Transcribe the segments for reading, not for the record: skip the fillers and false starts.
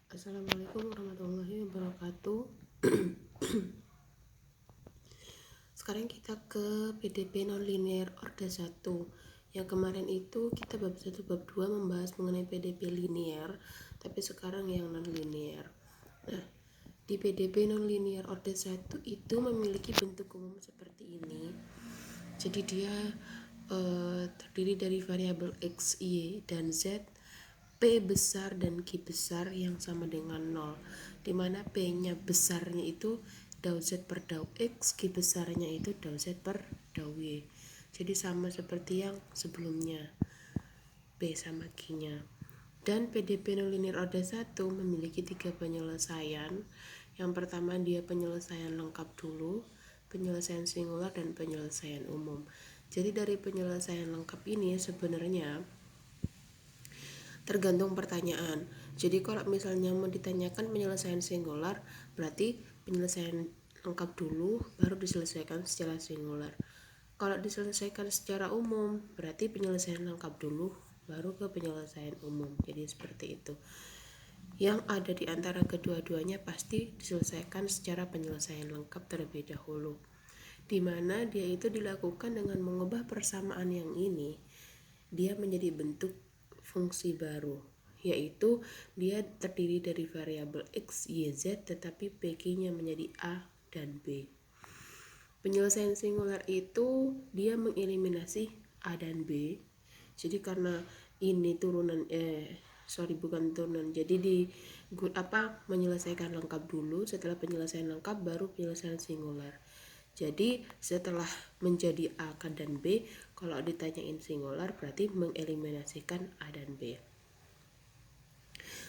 Assalamualaikum warahmatullahi wabarakatuh. Sekarang kita ke PDP nonlinear order 1. Yang kemarin itu kita bab 1 bab 2 membahas mengenai PDP linear, tapi sekarang yang nonlinear. Nah, di PDP nonlinear order 1 itu memiliki bentuk umum seperti ini. Jadi dia terdiri dari variabel X, Y, dan Z, P besar dan Q besar yang sama dengan 0, dimana P-nya besarnya itu dau Z per dau X, Q besarnya itu dau Z per dau Y. Jadi sama seperti yang sebelumnya, P sama Q-nya. Dan PDP nonlinear order 1 memiliki 3 penyelesaian. Yang pertama dia penyelesaian lengkap dulu, penyelesaian singular, dan penyelesaian umum. Jadi dari penyelesaian lengkap ini sebenarnya tergantung pertanyaan. Jadi kalau misalnya mau ditanyakan penyelesaian singular, berarti penyelesaian lengkap dulu baru diselesaikan secara singular. Kalau diselesaikan secara umum, berarti penyelesaian lengkap dulu baru ke penyelesaian umum. Jadi seperti itu. Yang ada di antara kedua-duanya pasti diselesaikan secara penyelesaian lengkap terlebih dahulu, di mana dia itu dilakukan dengan mengubah persamaan yang ini dia menjadi bentuk fungsi baru, yaitu dia terdiri dari variabel X, Y, Z, tetapi PQ-nya menjadi A dan B. Penyelesaian singular itu dia mengeliminasi A dan B. Jadi karena ini turunan bukan turunan. Jadi menyelesaikan lengkap dulu, setelah penyelesaian lengkap baru penyelesaian singular. Jadi setelah menjadi A dan B, kalau ditanyain singular berarti mengeliminasikan A dan B.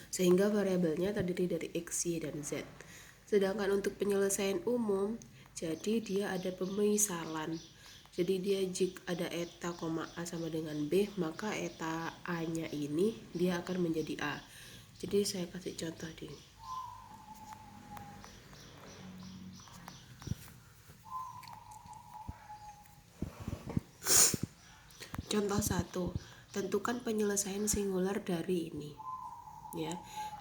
Sehingga variabelnya terdiri dari X, Y, dan Z. Sedangkan untuk penyelesaian umum, jadi dia ada pemisalan. Jadi dia jika ada eta, A sama dengan B, maka eta A-nya ini dia akan menjadi A. Jadi saya kasih contoh di contoh 1, tentukan penyelesaian singular dari ini. Ya.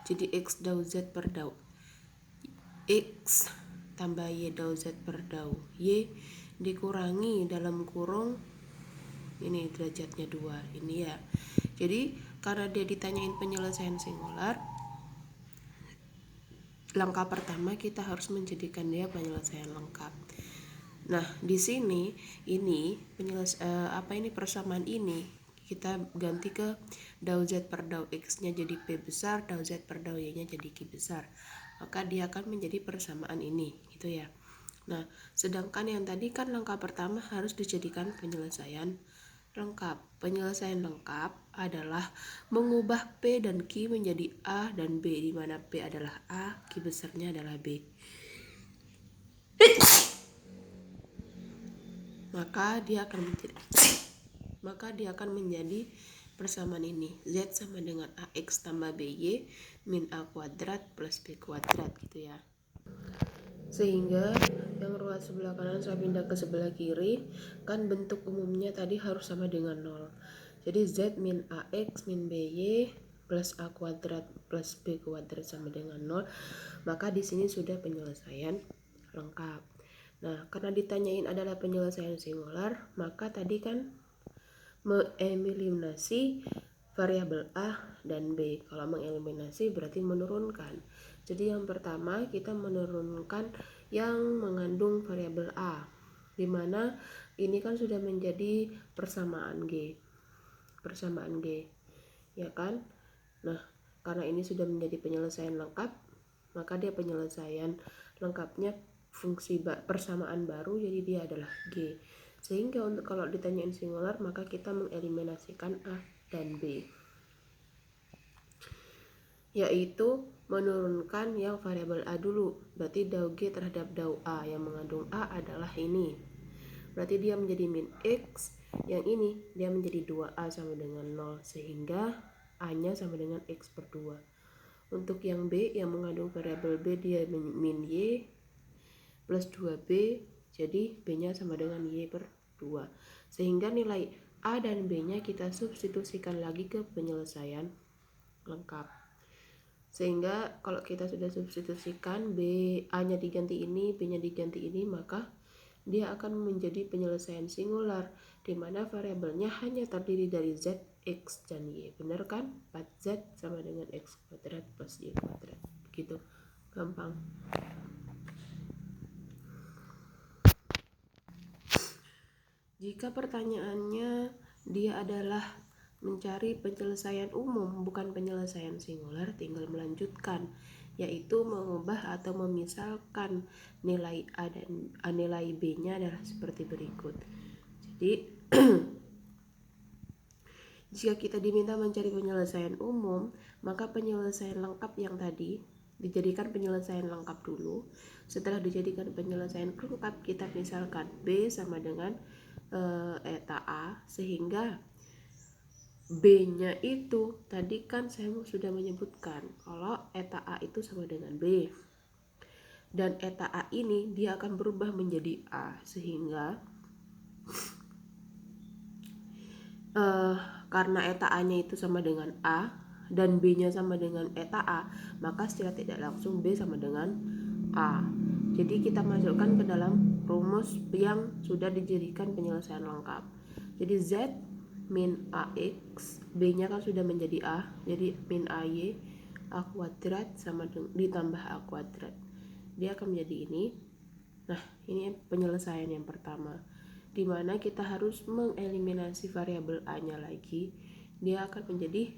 Jadi X dau Z per dau X tambah Y dau Z per dau Y dikurangi dalam kurung ini derajatnya 2 ini ya. Jadi karena dia ditanyain penyelesaian singular, langkah pertama kita harus menjadikan dia penyelesaian lengkap. Nah, di sini ini persamaan ini kita ganti ke dau Z per dau X-nya jadi P besar, dau Z per dau Y-nya jadi Q besar. Maka dia akan menjadi persamaan ini, gitu ya. Nah, sedangkan yang tadi kan langkah pertama harus dijadikan penyelesaian lengkap. Penyelesaian lengkap adalah mengubah P dan Q menjadi A dan B, di mana P adalah A, Q besarnya adalah B. Maka dia akan menjadi persamaan ini. Z sama dengan AX tambah BY min A kuadrat plus B kuadrat, gitu ya. Sehingga yang ruas sebelah kanan saya pindah ke sebelah kiri, kan bentuk umumnya tadi harus sama dengan 0. Jadi Z min AX min BY plus A kuadrat plus B kuadrat sama dengan 0. Maka di sini sudah penyelesaian lengkap. Nah, karena ditanyain adalah penyelesaian singular, maka tadi kan mengeliminasi variabel A dan B. Kalau mengeliminasi berarti menurunkan. Jadi yang pertama kita menurunkan yang mengandung variabel A, di mana ini kan sudah menjadi persamaan G, ya kan? Nah, karena ini sudah menjadi penyelesaian lengkap, maka dia penyelesaian lengkapnya fungsi persamaan baru, jadi dia adalah G. Sehingga untuk kalau ditanyain singular, maka kita mengeliminasikan A dan B, yaitu menurunkan yang variabel A dulu. Berarti dau G terhadap dau A yang mengandung A adalah ini. Berarti dia menjadi min X, yang ini dia menjadi 2A sama dengan 0, sehingga A-nya sama dengan X per 2. Untuk yang B yang mengandung variabel B, dia min Y plus 2B, jadi B-nya sama dengan Y per 2. Sehingga nilai A dan B-nya kita substitusikan lagi ke penyelesaian lengkap. Sehingga kalau kita sudah substitusikan A-nya diganti ini, B-nya diganti ini, maka dia akan menjadi penyelesaian singular di mana variabelnya hanya terdiri dari Z, X, dan Y. Benar kan? 4Z sama dengan X kuadrat plus Y kuadrat. Gitu. Gampang. Jika pertanyaannya dia adalah mencari penyelesaian umum bukan penyelesaian singular, tinggal melanjutkan, yaitu mengubah atau memisalkan nilai A dan nilai B-nya adalah seperti berikut. Jadi jika kita diminta mencari penyelesaian umum, maka penyelesaian lengkap yang tadi dijadikan penyelesaian lengkap dulu. Setelah dijadikan penyelesaian lengkap, kita misalkan B sama dengan eta A, sehingga B-nya itu tadi kan saya sudah menyebutkan kalau eta A itu sama dengan B, dan eta A ini dia akan berubah menjadi A, sehingga karena eta A-nya itu sama dengan A dan B-nya sama dengan eta A, maka secara tidak langsung B sama dengan A. Jadi kita masukkan ke dalam rumus yang sudah dijadikan penyelesaian lengkap. Jadi Z min AX, B-nya kan sudah menjadi A, jadi min AY, A kuadrat sama ditambah A kuadrat. Dia akan menjadi ini. Nah, ini penyelesaian yang pertama, di mana kita harus mengeliminasi variabel A-nya lagi. Dia akan menjadi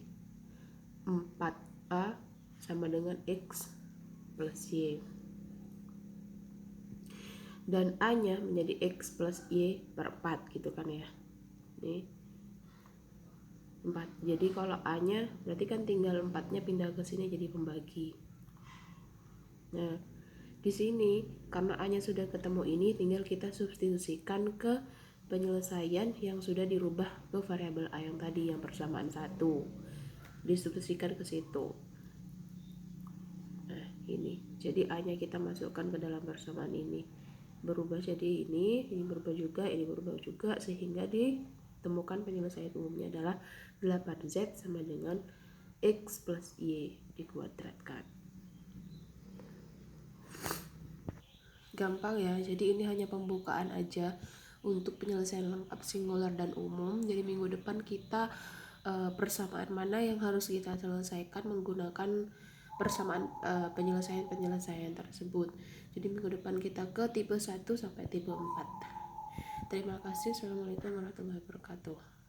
4A sama dengan X plus Y. Dan A-nya menjadi X plus Y per 4 gitu kan ya. Nih 4. Jadi kalau A-nya berarti kan tinggal 4-nya pindah ke sini jadi pembagi. Nah, di sini karena A-nya sudah ketemu ini, tinggal kita substitusikan ke penyelesaian yang sudah dirubah ke variabel A yang tadi yang persamaan 1. Disubstitusikan ke situ. Nah, ini. Jadi A-nya kita masukkan ke dalam persamaan ini. Berubah jadi ini berubah juga, ini berubah juga, sehingga ditemukan penyelesaian umumnya adalah 8Z sama dengan X plus Y dikuadratkan. Gampang ya, jadi ini hanya pembukaan aja untuk penyelesaian lengkap singular dan umum. Jadi minggu depan kita persamaan mana yang harus kita selesaikan menggunakan persamaan penyelesaian tersebut. Jadi minggu depan kita ke tipe 1 sampai tipe 4. Terima kasih. Assalamualaikum warahmatullahi wabarakatuh.